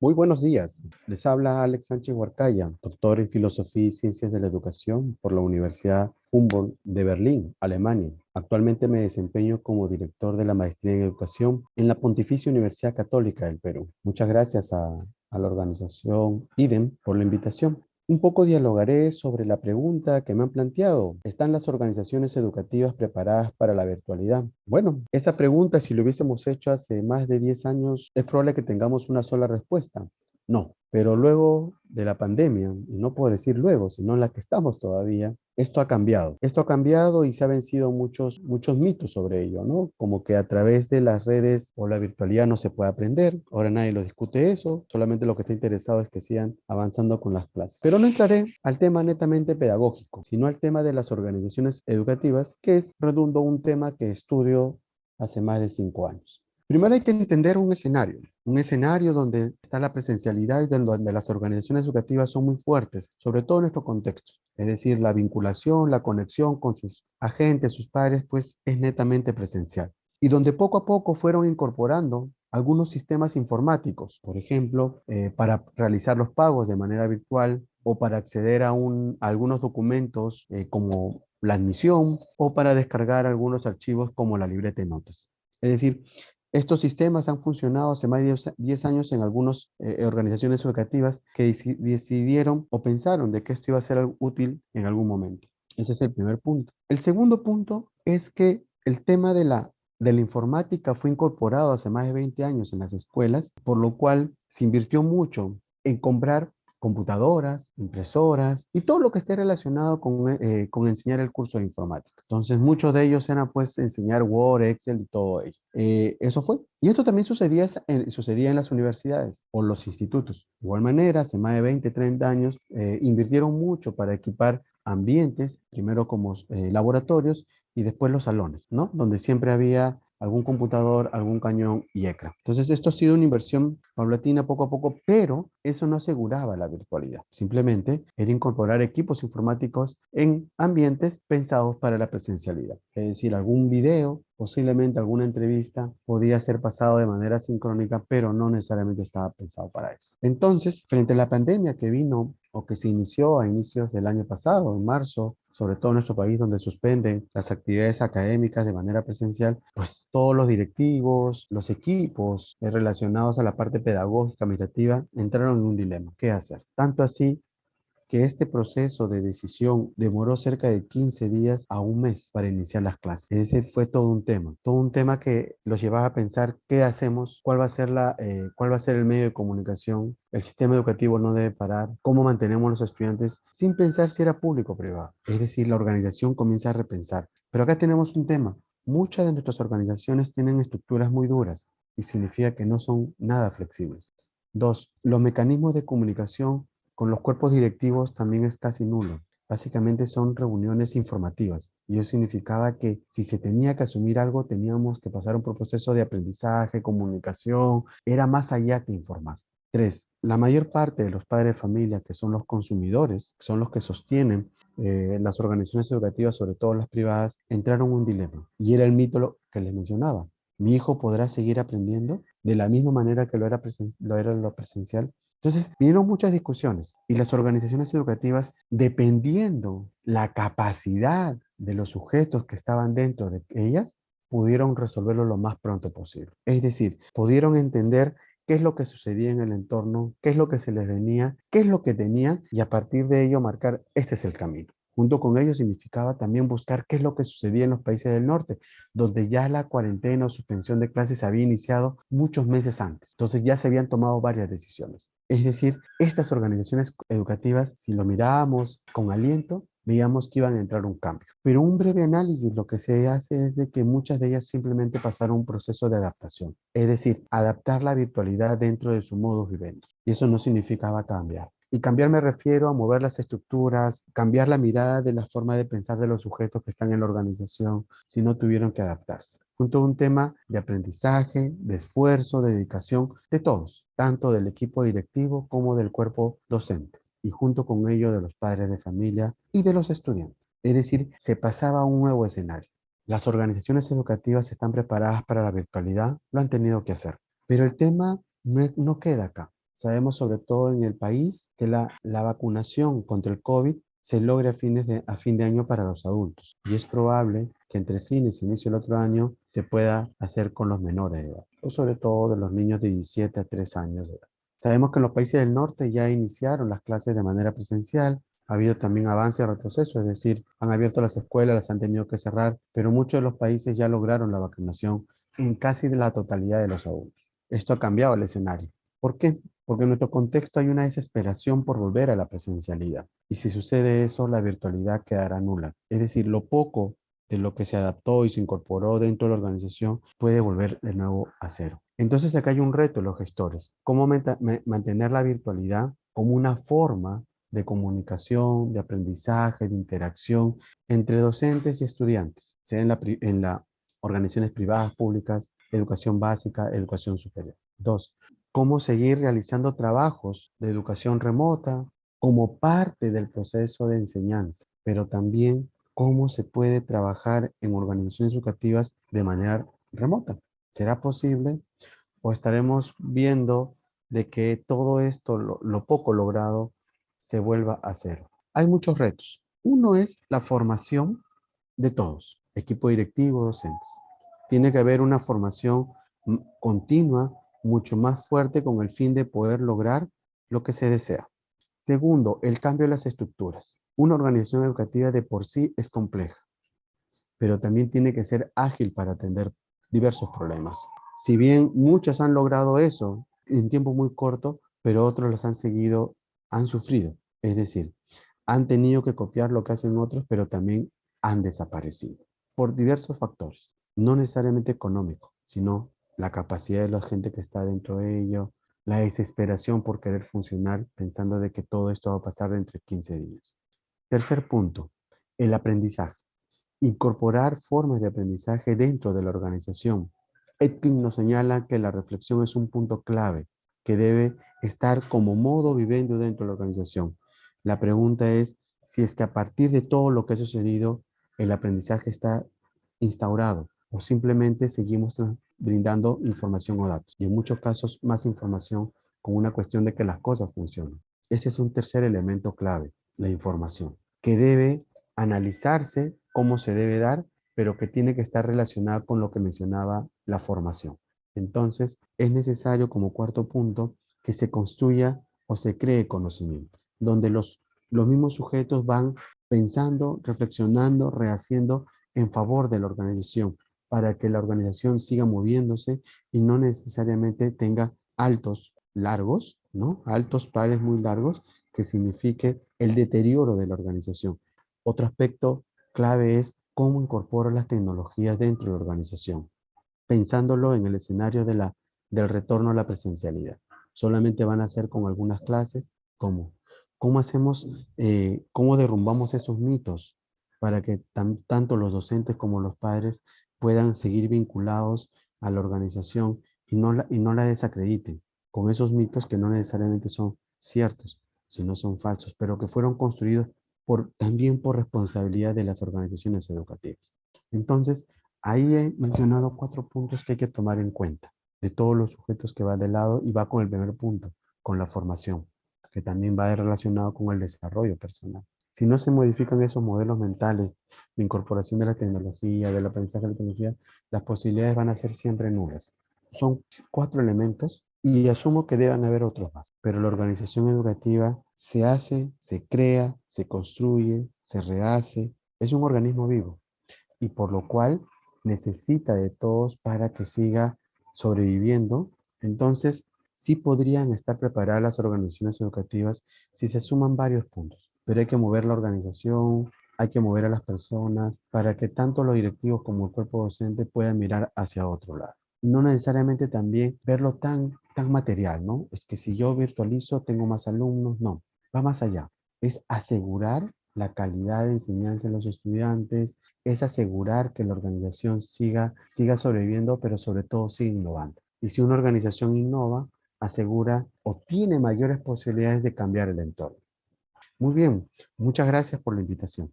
Muy buenos días. Les habla Alex Sánchez Huarcaya, doctor en Filosofía y Ciencias de la Educación por la Universidad Humboldt de Berlín, Alemania. Actualmente me desempeño como director de la Maestría en Educación en la Pontificia Universidad Católica del Perú. Muchas gracias a la organización IDEM por la invitación. Un poco dialogaré sobre la pregunta que me han planteado. ¿Están las organizaciones educativas preparadas para la virtualidad? Bueno, esa pregunta, si lo hubiésemos hecho hace más de 10 años, es probable que tengamos una sola respuesta. No, pero luego de la pandemia, y no puedo decir luego, sino en la que estamos todavía, esto ha cambiado. Esto ha cambiado y se han vencido muchos mitos sobre ello, ¿no? Como que a través de las redes o la virtualidad no se puede aprender. Ahora nadie lo discute eso, solamente lo que está interesado es que sigan avanzando con las clases. Pero no entraré al tema netamente pedagógico, sino al tema de las organizaciones educativas, que es, redundo, un tema que estudio hace más de 5 años. Primero hay que entender un escenario donde está la presencialidad y donde las organizaciones educativas son muy fuertes, sobre todo en nuestro contexto. Es decir, la vinculación, la conexión con sus agentes, sus padres, pues es netamente presencial. Y donde poco a poco fueron incorporando algunos sistemas informáticos, por ejemplo, para realizar los pagos de manera virtual o para acceder a algunos documentos como la admisión o para descargar algunos archivos como la libreta de notas. Es decir, estos sistemas han funcionado hace más de 10 años en algunas organizaciones educativas que decidieron o pensaron de que esto iba a ser algo útil en algún momento. Ese es el primer punto. El segundo punto es que el tema de la informática fue incorporado hace más de 20 años en las escuelas, por lo cual se invirtió mucho en comprar computadoras, impresoras y todo lo que esté relacionado con enseñar el curso de informática. Entonces, muchos de ellos eran pues enseñar Word, Excel y todo ello. Eso fue. Y esto también sucedía en las universidades o los institutos. De igual manera, hace más de 20, 30 años, invirtieron mucho para equipar ambientes, primero como laboratorios y después los salones, ¿no? Donde siempre había algún computador, algún cañón y ECRA. Entonces, esto ha sido una inversión paulatina poco a poco, pero eso no aseguraba la virtualidad. Simplemente era incorporar equipos informáticos en ambientes pensados para la presencialidad. Es decir, algún video, posiblemente alguna entrevista, podía ser pasado de manera sincrónica, pero no necesariamente estaba pensado para eso. Entonces, frente a la pandemia que vino o que se inició a inicios del año pasado, en marzo, sobre todo en nuestro país donde suspenden las actividades académicas de manera presencial, pues todos los directivos, los equipos relacionados a la parte pedagógica, administrativa, entraron en un dilema. ¿Qué hacer? Tanto así que este proceso de decisión demoró cerca de 15 días a un mes para iniciar las clases. Ese fue todo un tema que los llevaba a pensar qué hacemos, cuál va a ser el medio de comunicación, el sistema educativo no debe parar, cómo mantenemos a los estudiantes sin pensar si era público o privado. Es decir, la organización comienza a repensar. Pero acá tenemos un tema. Muchas de nuestras organizaciones tienen estructuras muy duras y significa que no son nada flexibles. Dos, los mecanismos de comunicación con los cuerpos directivos también es casi nulo. Básicamente son reuniones informativas. Y eso significaba que si se tenía que asumir algo, teníamos que pasar un proceso de aprendizaje, comunicación, era más allá que informar. Tres, la mayor parte de los padres de familia, que son los consumidores, son los que sostienen las organizaciones educativas, sobre todo las privadas, entraron en un dilema. Y era el mito que les mencionaba. ¿Mi hijo podrá seguir aprendiendo de la misma manera que lo era lo presencial? Entonces, vinieron muchas discusiones y las organizaciones educativas, dependiendo la capacidad de los sujetos que estaban dentro de ellas, pudieron resolverlo lo más pronto posible. Es decir, pudieron entender qué es lo que sucedía en el entorno, qué es lo que se les venía, qué es lo que tenían y a partir de ello marcar, este es el camino. Junto con ello significaba también buscar qué es lo que sucedía en los países del norte, donde ya la cuarentena o suspensión de clases había iniciado muchos meses antes. Entonces ya se habían tomado varias decisiones. Es decir, estas organizaciones educativas, si lo mirábamos con aliento, veíamos que iban a entrar un cambio. Pero un breve análisis lo que se hace es de que muchas de ellas simplemente pasaron un proceso de adaptación. Es decir, adaptar la virtualidad dentro de su modus vivendi. Y eso no significaba cambiar. Y cambiar me refiero a mover las estructuras, cambiar la mirada de la forma de pensar de los sujetos que están en la organización, si no tuvieron que adaptarse. Junto a un tema de aprendizaje, de esfuerzo, de dedicación de todos, tanto del equipo directivo como del cuerpo docente, y junto con ello de los padres de familia y de los estudiantes. Es decir, se pasaba a un nuevo escenario. Las organizaciones educativas están preparadas para la virtualidad, lo han tenido que hacer. Pero el tema no queda acá. Sabemos sobre todo en el país que la vacunación contra el COVID se logra a fin de año para los adultos y es probable que entre fines y inicio del otro año se pueda hacer con los menores de edad, o sobre todo de los niños de 17 a 3 años de edad. Sabemos que en los países del norte ya iniciaron las clases de manera presencial. Ha habido también avance y retroceso, es decir, han abierto las escuelas, las han tenido que cerrar, pero muchos de los países ya lograron la vacunación en casi la totalidad de los adultos. Esto ha cambiado el escenario. ¿Por qué? Porque en nuestro contexto hay una desesperación por volver a la presencialidad. Y si sucede eso, la virtualidad quedará nula. Es decir, lo poco de lo que se adaptó y se incorporó dentro de la organización puede volver de nuevo a cero. Entonces acá hay un reto de los gestores. ¿Cómo mantener la virtualidad como una forma de comunicación, de aprendizaje, de interacción entre docentes y estudiantes, sea en las organizaciones privadas, públicas, educación básica, educación superior? Dos, cómo seguir realizando trabajos de educación remota como parte del proceso de enseñanza, pero también cómo se puede trabajar en organizaciones educativas de manera remota. ¿Será posible? ¿O estaremos viendo de que todo esto, lo poco logrado, se vuelva a cero? Hay muchos retos. Uno es la formación de todos, equipo directivo, docentes. Tiene que haber una formación continua, mucho más fuerte con el fin de poder lograr lo que se desea. Segundo, el cambio de las estructuras. Una organización educativa de por sí es compleja, pero también tiene que ser ágil para atender diversos problemas. Si bien muchas han logrado eso en tiempo muy corto, pero otros los han seguido, han sufrido. Es decir, han tenido que copiar lo que hacen otros, pero también han desaparecido por diversos factores, no necesariamente económico, sino la capacidad de la gente que está dentro de ello, la desesperación por querer funcionar pensando de que todo esto va a pasar dentro de 15 días. Tercer punto, el aprendizaje. Incorporar formas de aprendizaje dentro de la organización. Etkin nos señala que la reflexión es un punto clave que debe estar como modo viviendo dentro de la organización. La pregunta es si es que a partir de todo lo que ha sucedido, el aprendizaje está instaurado o simplemente seguimos brindando información o datos. Y en muchos casos más información con una cuestión de que las cosas funcionen. Ese es un tercer elemento clave, la información, que debe analizarse cómo se debe dar, pero que tiene que estar relacionada con lo que mencionaba la formación. Entonces, es necesario como cuarto punto que se construya o se cree conocimiento, donde los mismos sujetos van pensando, reflexionando, rehaciendo en favor de la organización, para que la organización siga moviéndose y no necesariamente tenga altos largos, ¿no? Altos pares muy largos, que signifique el deterioro de la organización. Otro aspecto clave es cómo incorpora las tecnologías dentro de la organización, pensándolo en el escenario del retorno a la presencialidad. Solamente van a ser con algunas clases. ¿Cómo? ¿Cómo hacemos, cómo derrumbamos esos mitos para que tanto los docentes como los padres puedan seguir vinculados a la organización y no la desacrediten con esos mitos que no necesariamente son ciertos, sino son falsos, pero que fueron construidos también por responsabilidad de las organizaciones educativas? Entonces, ahí he mencionado 4 puntos que hay que tomar en cuenta de todos los sujetos que va de lado y va con el primer punto, con la formación, que también va relacionado con el desarrollo personal. Si no se modifican esos modelos mentales de incorporación de la tecnología, del aprendizaje de la tecnología, las posibilidades van a ser siempre nulas. Son 4 elementos y asumo que deben haber otros más, pero la organización educativa se hace, se crea, se construye, se rehace, es un organismo vivo y por lo cual necesita de todos para que siga sobreviviendo. Entonces, sí podrían estar preparadas las organizaciones educativas si se suman varios puntos, pero hay que mover la organización, hay que mover a las personas para que tanto los directivos como el cuerpo docente puedan mirar hacia otro lado. No necesariamente también verlo tan material, ¿no? Es que si yo virtualizo tengo más alumnos, no, va más allá. Es asegurar la calidad de enseñanza de los estudiantes, es asegurar que la organización siga sobreviviendo, pero sobre todo siga innovando. Y si una organización innova, asegura o tiene mayores posibilidades de cambiar el entorno. Muy bien, muchas gracias por la invitación.